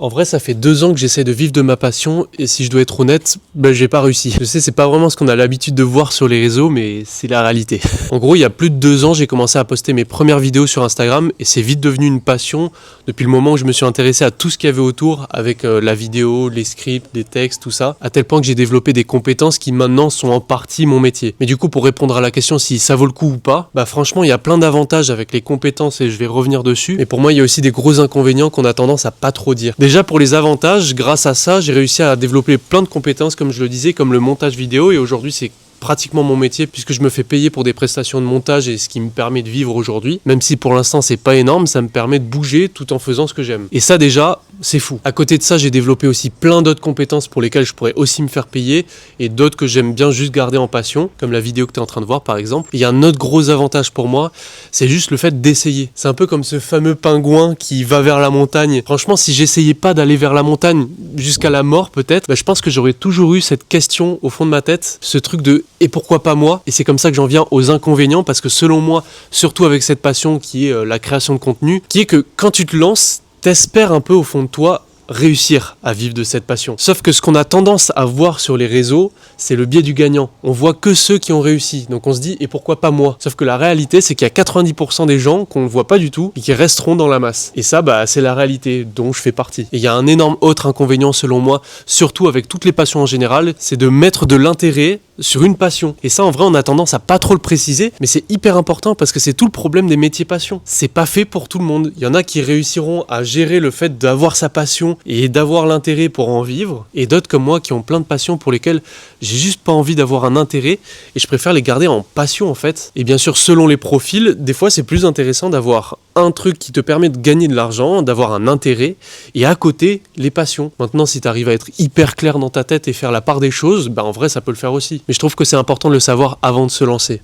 En vrai, ça fait 2 ans que j'essaie de vivre de ma passion et si je dois être honnête, j'ai pas réussi. Je sais, c'est pas vraiment ce qu'on a l'habitude de voir sur les réseaux, mais c'est la réalité. En gros, il y a plus de 2 ans, j'ai commencé à poster mes premières vidéos sur Instagram et c'est vite devenu une passion depuis le moment où je me suis intéressé à tout ce qu'il y avait autour avec la vidéo, les scripts, les textes, tout ça, à tel point que j'ai développé des compétences qui maintenant sont en partie mon métier. Mais du coup, pour répondre à la question si ça vaut le coup ou pas, franchement, il y a plein d'avantages avec les compétences et je vais revenir dessus. Mais pour moi, il y a aussi des gros inconvénients qu'on a tendance à pas trop dire. Déjà pour les avantages, grâce à ça, j'ai réussi à développer plein de compétences, comme je le disais, comme le montage vidéo, et aujourd'hui c'est pratiquement mon métier puisque je me fais payer pour des prestations de montage et ce qui me permet de vivre aujourd'hui. Même si pour l'instant c'est pas énorme, ça me permet de bouger tout en faisant ce que j'aime. Et ça déjà, c'est fou. À côté de ça, j'ai développé aussi plein d'autres compétences pour lesquelles je pourrais aussi me faire payer et d'autres que j'aime bien juste garder en passion, comme la vidéo que tu es en train de voir par exemple. Il y a un autre gros avantage pour moi, c'est juste le fait d'essayer. C'est un peu comme ce fameux pingouin qui va vers la montagne. Franchement, si j'essayais pas d'aller vers la montagne jusqu'à la mort peut-être, je pense que j'aurais toujours eu cette question au fond de ma tête, ce truc de et pourquoi pas moi? Et c'est comme ça que j'en viens aux inconvénients, parce que selon moi, surtout avec cette passion qui est la création de contenu, qui est que quand tu te lances, t'espères un peu au fond de toi réussir à vivre de cette passion. Sauf que ce qu'on a tendance à voir sur les réseaux, c'est le biais du gagnant. On voit que ceux qui ont réussi. Donc on se dit, et pourquoi pas moi? Sauf que la réalité, c'est qu'il y a 90% des gens qu'on ne voit pas du tout et qui resteront dans la masse. Et ça, c'est la réalité dont je fais partie. Et il y a un énorme autre inconvénient selon moi, surtout avec toutes les passions en général, c'est de mettre de l'intérêt sur une passion. Et ça, en vrai, on a tendance à pas trop le préciser, mais c'est hyper important parce que c'est tout le problème des métiers passion. C'est pas fait pour tout le monde. Il y en a qui réussiront à gérer le fait d'avoir sa passion et d'avoir l'intérêt pour en vivre, et d'autres comme moi qui ont plein de passions pour lesquelles j'ai juste pas envie d'avoir un intérêt et je préfère les garder en passion en fait. Et bien sûr, selon les profils, des fois c'est plus intéressant d'avoir un truc qui te permet de gagner de l'argent, d'avoir un intérêt, et à côté, les passions. Maintenant, si tu arrives à être hyper clair dans ta tête et faire la part des choses, en vrai ça peut le faire aussi. Mais je trouve que c'est important de le savoir avant de se lancer.